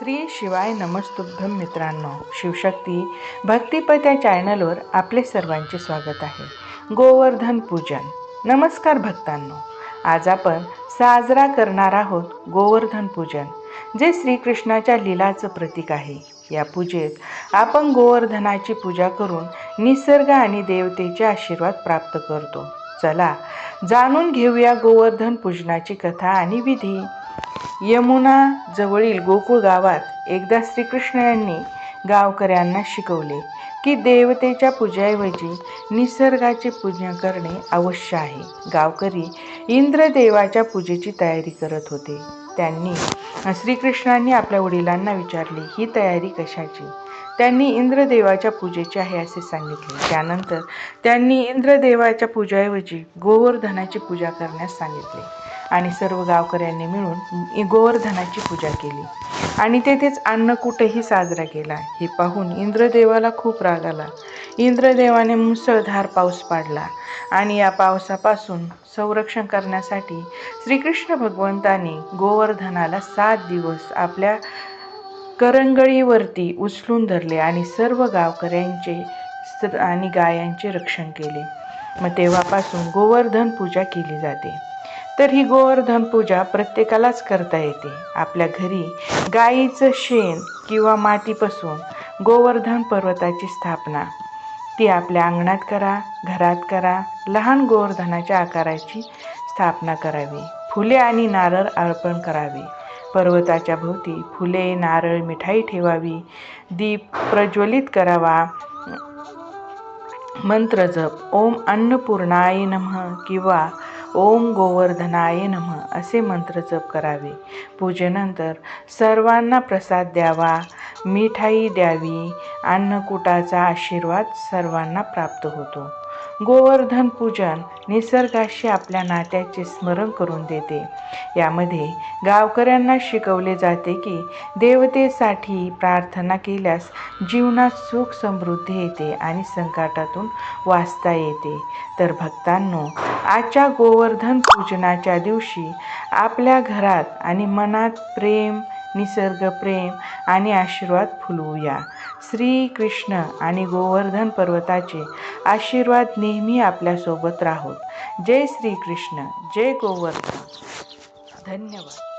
श्री शिवाय नमस्तुभ्यं मित्रांनो, शिवशक्ती भक्तिपद या चॅनलवर आपले सर्वांचे स्वागत आहे। गोवर्धन पूजन। नमस्कार भक्तांनो, आज आपण साजरा करणार आहोत गोवर्धन पूजन, जे श्रीकृष्णाच्या लीलाचं प्रतीक आहे। या पूजेत आपण गोवर्धनाची पूजा करून निसर्ग आणि देवतेचे आशीर्वाद प्राप्त करतो। चला जाणून घेऊया गोवर्धन पूजनाची कथा आणि विधी। यमुना जवळील गोकुळ गावात एकदा श्रीकृष्ण यांनी गावकऱ्यांना शिकवले की देवतेच्या पूजेऐवजी निसर्गाचे पूजन करणे आवश्यक आहे। गावकरी इंद्रदेवाच्या पूजेची तयारी करत होते। त्यांनी श्रीकृष्णांनी आपल्या वडिलांना विचारले, ही तयारी कशाची? त्यांनी इंद्रदेवाच्या पूजेची आहे असे सांगितले। त्यानंतर त्यांनी इंद्रदेवाच्या पूजेऐवजी गोवर्धनाची पूजा करण्यास सांगितले आणि सर्व गावकऱ्यांनी मिळून गोवर्धनाची पूजा केली आणि तेथेच अन्नकूटही साजरा केला। हे पाहून इंद्रदेवाला खूप राग आला। इंद्रदेवाने मुसळधार पाऊस पाडला आणि या पावसापासून संरक्षण करण्यासाठी श्रीकृष्ण भगवंताने गोवर्धनाला 7 दिवस आपल्या करंगळीवरती उचलून धरले आणि सर्व गावकऱ्यांचे आणि गायांचे रक्षण केले। मग तेव्हापासून गोवर्धन पूजा केली जाते। तर ही गोवर्धन पूजा प्रत्येकालाच करता येते। आपल्या घरी गाईचं शेण किंवा मातीपासून गोवर्धन पर्वताची स्थापना ती आपल्या अंगणात करा, घरात करा। लहान गोवर्धनाच्या आकाराची स्थापना करावी। फुले आणि नारळ अर्पण करावे। पर्वताच्या भोवती फुले, नारळ, मिठाई ठेवावी। दीप प्रज्वलित करावा। मंत्र जप ओम अन्नपूर्णाय नमः किंवा ओम गोवर्धनाय नमः असे मंत्र जप करावे। पूजेनंतर सर्वांना प्रसाद द्यावा, मिठाई द्यावी। अन्नकूटाचा आशीर्वाद सर्वांना प्राप्त होतो। गोवर्धन पूजन निसर्गाशी आपल्या नात्याचे स्मरण करून देते। यामध्ये गावकऱ्यांना शिकवले जाते की देवतेसाठी प्रार्थना केल्यास जीवनात सुख समृद्धी येते आणि संकटातून वाचता येते। तर भक्तांनो, आजच्या गोवर्धन पूजनाच्या दिवशी आपल्या घरात आणि मनात प्रेम, निसर्ग प्रेम आणि आशीर्वाद फुलवूया। श्री कृष्ण आणि गोवर्धन पर्वताचे आशीर्वाद नेहमी आपल्यासोबत राहोत। जय श्री कृष्ण, जय गोवर्धन। धन्यवाद।